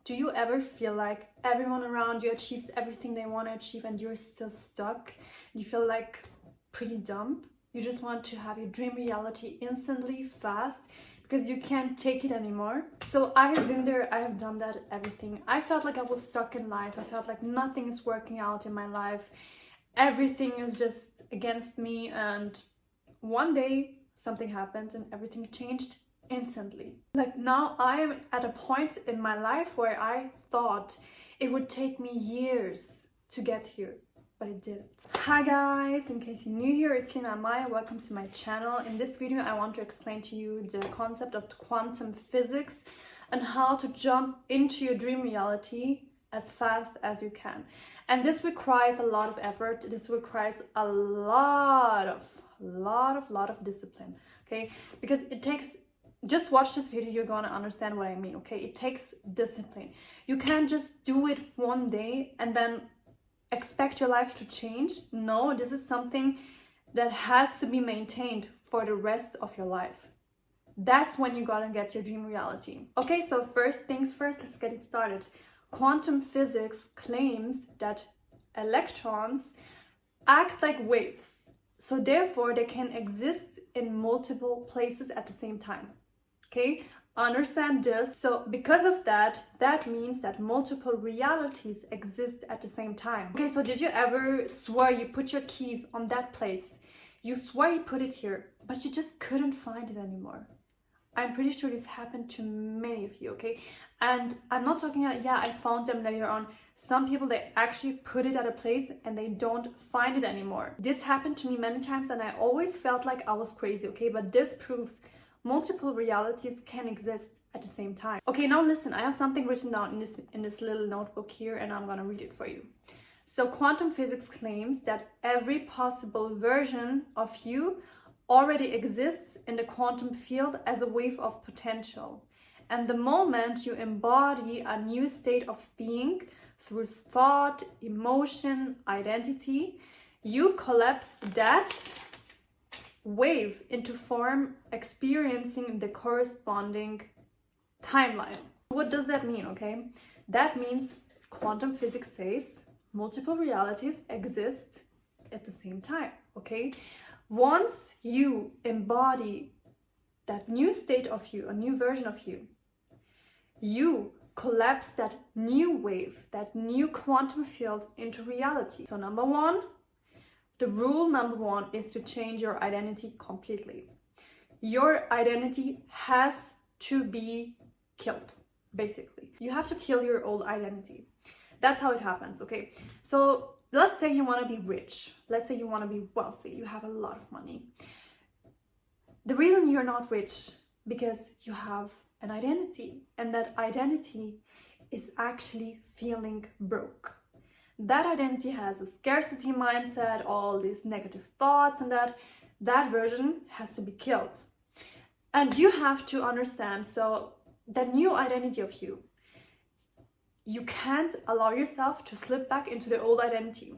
Do you ever feel like everyone around you achieves everything they want to achieve and you're still stuck? You feel like pretty dumb? You just want to have your dream reality instantly, fast, because you can't take it anymore. So I have been there, I have done that, everything. I felt like I was stuck in life. I felt like nothing is working out in my life. Everything is just against me, and one day something happened and everything changed instantly. Like now I am at a point in my life where I thought it would take me years to get here, but it didn't. Hi guys, in case you're new here, it's Lina Maya. Welcome to my channel. In this video I want to explain to you the concept of quantum physics and how to jump into your dream reality as fast as you can. And this requires a lot of effort. This requires a lot of discipline, okay? Because it takes, just watch this video, you're gonna understand what I mean, okay? It takes discipline. You can't just do it one day and then expect your life to change. No, this is something that has to be maintained for the rest of your life. That's when you gotta get your dream reality. Okay, so first things first, let's get it started. Quantum physics claims that electrons act like waves, so therefore they can exist in multiple places at the same time. Okay, understand this. So because of that, that means that multiple realities exist at the same time. Okay, so did you ever swear you put your keys on that place? You swear you put it here, but you just couldn't find it anymore. I'm pretty sure this happened to many of you, okay? And I'm not talking about, yeah, I found them later on. Some people, they actually put it at a place and they don't find it anymore. This happened to me many times and I always felt like I was crazy, okay? But this proves multiple realities can exist at the same time. Okay, now listen, I have something written down in this little notebook here and I'm gonna read it for you. So quantum physics claims that every possible version of you already exists in the quantum field as a wave of potential. And the moment you embody a new state of being through thought, emotion, identity, you collapse that wave into form, experiencing the corresponding timeline. What does that mean, okay? That means quantum physics says multiple realities exist at the same time, okay? Once you embody that new state of you, a new version of you, you collapse that new wave, that new quantum field into reality. So the rule number one is to change your identity completely. Your identity has to be killed, basically. You have to kill your old identity. That's how it happens, okay? So let's say you want to be rich. Let's say you want to be wealthy. You have a lot of money. The reason you're not rich because you have an identity, and that identity is actually feeling broke. That identity has a scarcity mindset, all these negative thoughts, and that version has to be killed. And you have to understand, so that new identity of you, you can't allow yourself to slip back into the old identity,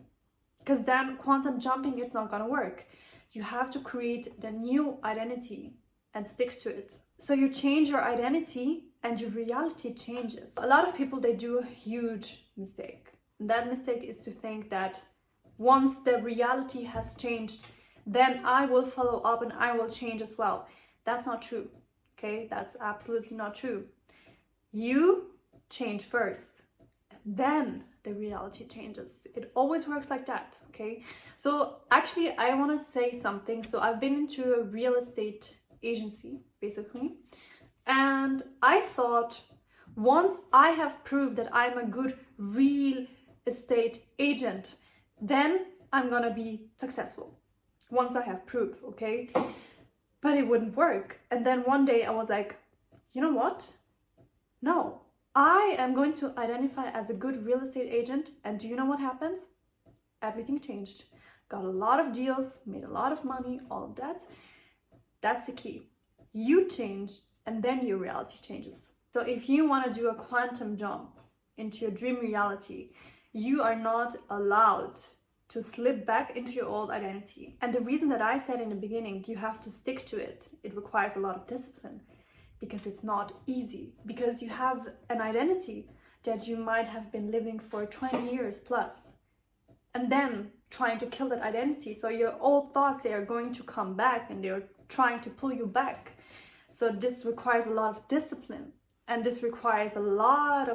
because then quantum jumping, it's not gonna work. You have to create the new identity and stick to it. So you change your identity and your reality changes. A lot of people, they do a huge mistake. And that mistake is to think that once the reality has changed, then I will follow up and I will change as well. That's not true, okay? That's absolutely not true. You change first, and then the reality changes. It always works like that, okay? So actually, I want to say something. So I've been into a real estate agency, basically. And I thought, once I have proved that I'm a good real estate agent, then I'm gonna be successful. Once I have proof, okay? But it wouldn't work. And then one day I was like, you know what? No, I am going to identify as a good real estate agent. And do you know what happened? Everything changed. Got a lot of deals, made a lot of money, all of that. That's the key. You change and then your reality changes. So if you want to do a quantum jump into your dream reality, you are not allowed to slip back into your old identity. And the reason that I said in the beginning, you have to stick to it. It requires a lot of discipline because it's not easy, because you have an identity that you might have been living for 20 years plus, and then trying to kill that identity. So your old thoughts, they are going to come back and they're trying to pull you back. So this requires a lot of discipline, and this requires a lot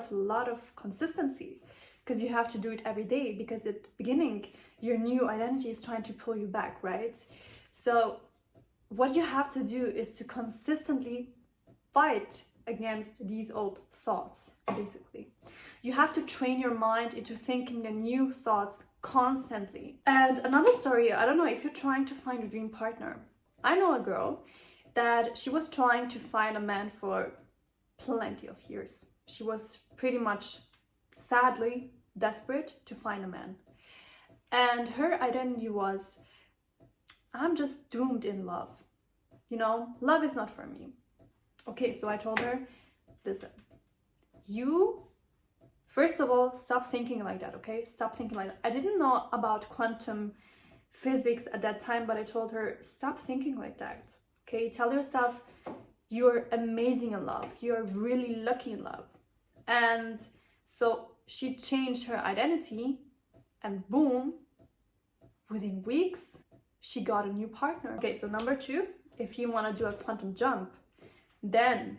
of consistency, because you have to do it every day, because at the beginning your new identity is trying to pull you back, right? So what you have to do is to consistently fight against these old thoughts. Basically, you have to train your mind into thinking the new thoughts constantly. And another story, I don't know if you're trying to find a dream partner. I know a girl that she was trying to find a man for plenty of years. She was pretty much, sadly, desperate to find a man. And her identity was, I'm just doomed in love. You know, love is not for me. Okay, so I told her, listen, you, first of all, stop thinking like that, okay? Stop thinking like that. I didn't know about quantum physics at that time, but I told her, stop thinking like that, okay? Tell yourself you're amazing in love. You're really lucky in love. And so she changed her identity, and boom, within weeks, she got a new partner. Okay, so number 2, if you want to do a quantum jump, then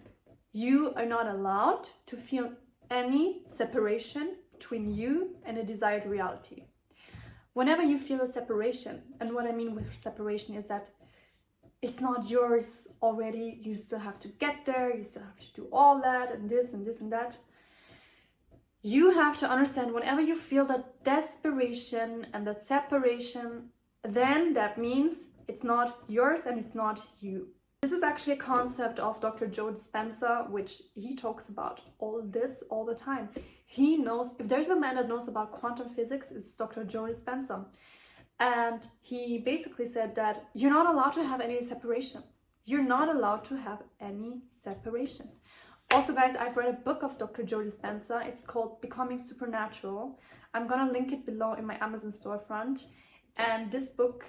you are not allowed to feel any separation between you and a desired reality. Whenever you feel a separation, and what I mean with separation is that it's not yours already, you still have to get there, you still have to do all that and this and this and that. You have to understand, whenever you feel that desperation and that separation, then that means it's not yours and it's not you. This is actually a concept of Dr. Joe Dispenza, which he talks about all this all the time. He knows, if there's a man that knows about quantum physics, it's Dr. Joe Dispenza. And he basically said that you're not allowed to have any separation. You're not allowed to have any separation. Also, guys, I've read a book of Dr. Joe Dispenza. It's called Becoming Supernatural. I'm gonna link it below in my Amazon storefront. And this book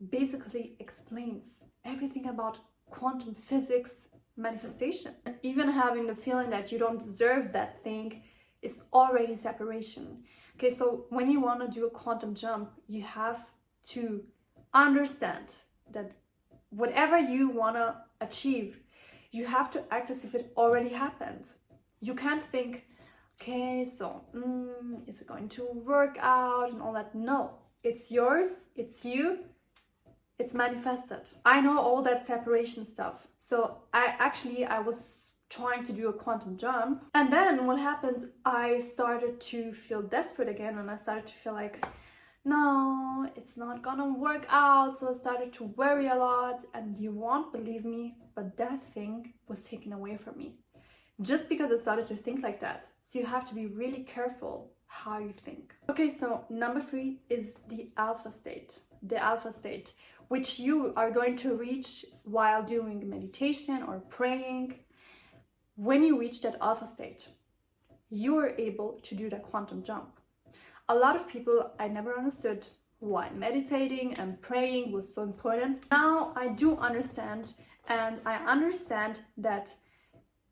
basically explains everything about quantum physics manifestation. And even having the feeling that you don't deserve that thing is already separation. Okay, so when you want to do a quantum jump, you have to understand that whatever you want to achieve, you have to act as if it already happened. You can't think, okay, so is it going to work out and all that? No, it's yours, it's you, it's manifested. I know all that separation stuff. So I was trying to do a quantum jump, and then what happened, I started to feel desperate again, and I started to feel like, no, it's not gonna work out. So I started to worry a lot, and you won't believe me, but that thing was taken away from me just because I started to think like that. So you have to be really careful how you think. Okay, so number 3 is the alpha state. The alpha state, which you are going to reach while doing meditation or praying. When you reach that alpha state, you are able to do that quantum jump. A lot of people, I never understood why meditating and praying was so important. Now I do understand, and I understand that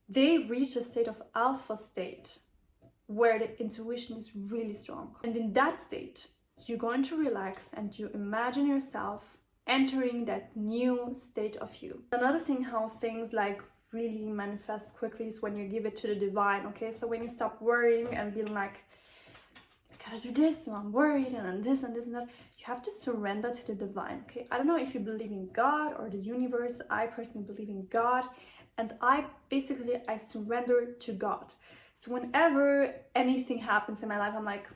they reach a state of alpha state where the intuition is really strong. And in that state, you're going to relax and you imagine yourself entering that new state of you. Another thing how things like really manifest quickly is when you give it to the divine, okay? So when you stop worrying and being like, I gotta do this, and I'm worried, and this and this and that, you have to surrender to the divine, okay? I don't know if you believe in God or the universe. I personally believe in God, and I surrender to God. So whenever anything happens in my life, I'm like,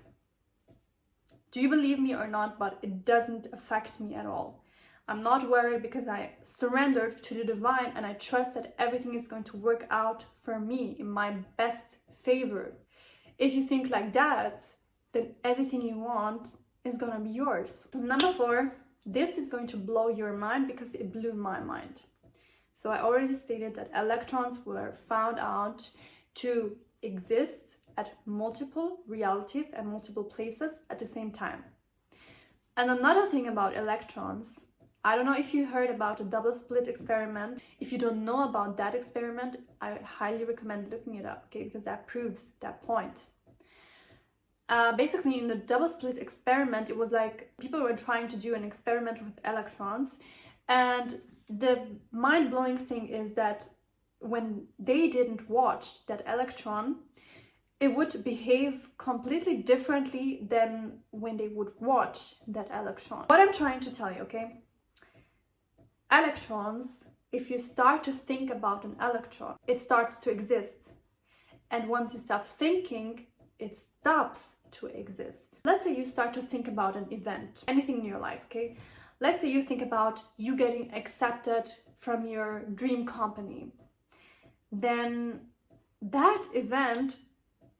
do you believe me or not? But it doesn't affect me at all. I'm not worried because I surrendered to the divine, and I trust that everything is going to work out for me in my best favor. If you think like that, then everything you want is gonna be yours. So number 4, this is going to blow your mind because it blew my mind. So I already stated that electrons were found out to exist at multiple realities and multiple places at the same time. And another thing about electrons, I don't know if you heard about a double slit experiment. If you don't know about that experiment, I highly recommend looking it up, okay, because that proves that point. Basically, in the double slit experiment, it was like people were trying to do an experiment with electrons, and the mind-blowing thing is that when they didn't watch that electron, it would behave completely differently than when they would watch that electron. What I'm trying to tell you, okay? Electrons, if you start to think about an electron, it starts to exist. And once you stop thinking, it stops to exist. Let's say you start to think about an event, anything in your life, okay? Let's say you think about you getting accepted from your dream company. Then that event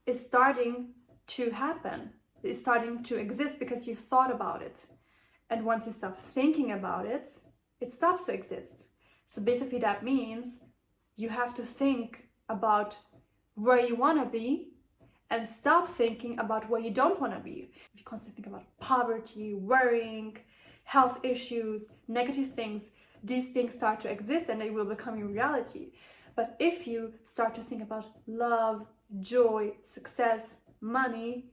is starting to happen, is starting to exist because you thought about it. And once you stop thinking about it, it stops to exist. So basically that means you have to think about where you want to be and stop thinking about where you don't want to be. If you constantly think about poverty, worrying, health issues, negative things, these things start to exist and they will become your reality. But if you start to think about love, joy, success, money,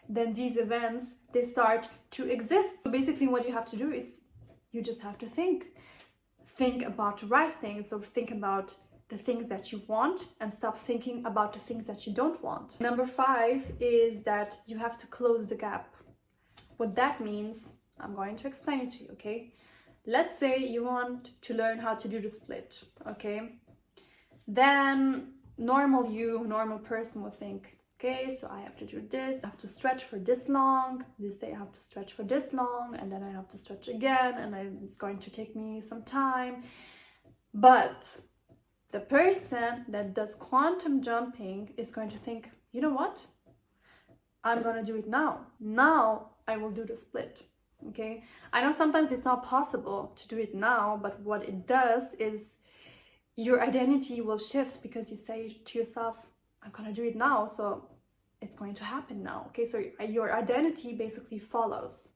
then these events, they start to exist. So basically what you have to do is you just have to think about the right things. So think about the things that you want and stop thinking about the things that you don't want. Number 5 is that you have to close the gap. What that means, I'm going to explain it to you, okay? Let's say you want to learn how to do the split, okay? Then normal person will think, okay, so I have to do this, I have to stretch for this long, this day I have to stretch for this long, and then I have to stretch again, and it's going to take me some time. But the person that does quantum jumping is going to think, you know what? I'm gonna do it now. Now I will do the split, okay? I know sometimes it's not possible to do it now, but what it does is your identity will shift because you say to yourself, I'm gonna do it now, so it's going to happen now, okay? So your identity basically follows.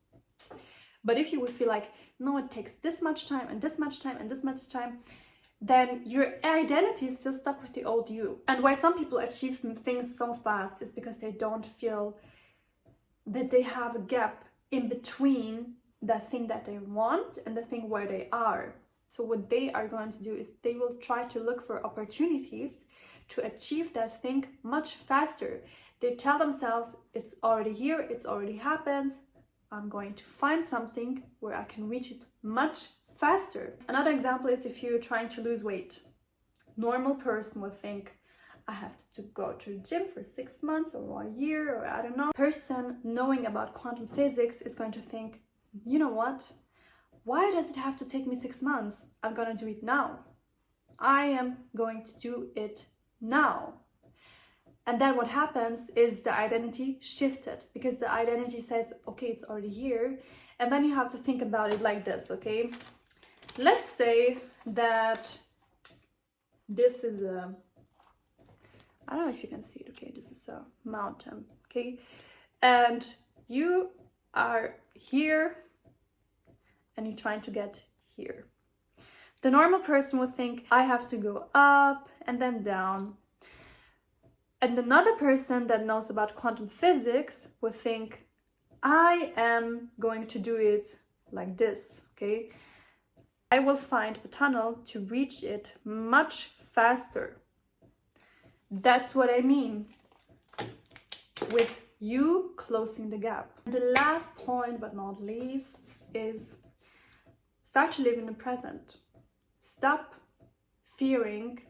But if you would feel like, no, it takes this much time and this much time and this much time, then your identity is still stuck with the old you. And why some people achieve things so fast is because they don't feel that they have a gap in between that thing that they want and the thing where they are. So what they are going to do is they will try to look for opportunities to achieve that thing much faster. They tell themselves, it's already here, it's already happened, I'm going to find something where I can reach it much faster. Another example is if you're trying to lose weight. Normal person will think, I have to go to the gym for 6 months or a year or I don't know. Person knowing about quantum physics is going to think, you know what? Why does it have to take me 6 months? I'm gonna do it now. I am going to do it now. And then what happens is the identity shifted because the identity says, okay, it's already here. And then you have to think about it like this, okay? Let's say that this is a, I don't know if you can see it, okay? This is a mountain, okay? And you are here and you're trying to get here. The normal person would think, I have to go up and then down. And another person that knows about quantum physics would think, I am going to do it like this, okay? I will find a tunnel to reach it much faster. That's what I mean with you closing the gap. The last point, but not least, is start to live in the present. Stop fearing,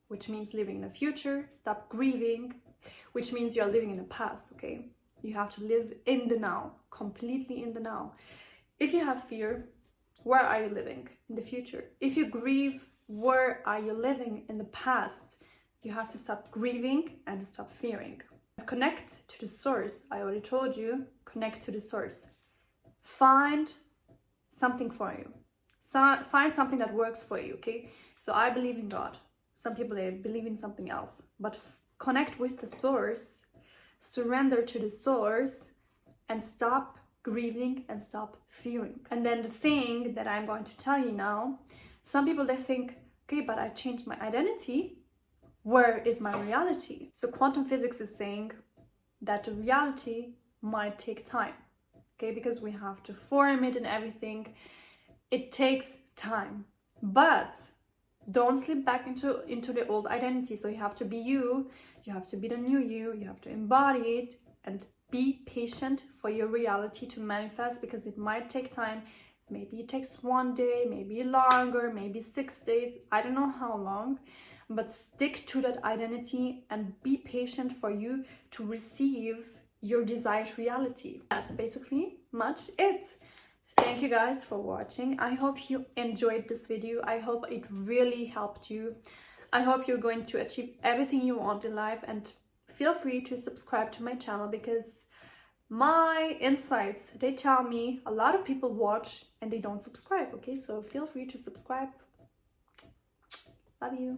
which means living in the future. Stop grieving, which means you're living in the past, okay? You have to live in the now, completely in the now. If you have fear, where are you living? In the future. If you grieve, where are you living? In the past. You have to stop grieving and stop fearing. Connect to the source. I already told you, connect to the source. Find something for you. Find something that works for you, okay? So I believe in God. Some people, they believe in something else. But connect with the source, surrender to the source, and stop grieving and stop fearing. And then the thing that I'm going to tell you now, some people, they think, okay, but I changed my identity. Where is my reality? So quantum physics is saying that the reality might take time, okay, because we have to form it and everything. It takes time, but don't slip back into the old identity. So you have to be you have to be the new you have to embody it, and be patient for your reality to manifest, because it might take time. Maybe it takes 1 day, maybe longer, maybe 6 days, I don't know how long, but stick to that identity and be patient for you to receive your desired reality. That's basically much it. Thank you guys for watching. I hope you enjoyed this video. I hope it really helped you. I hope you're going to achieve everything you want in life, and feel free to subscribe to my channel, because my insights, they tell me a lot of people watch and they don't subscribe, okay? So feel free to subscribe. Love you.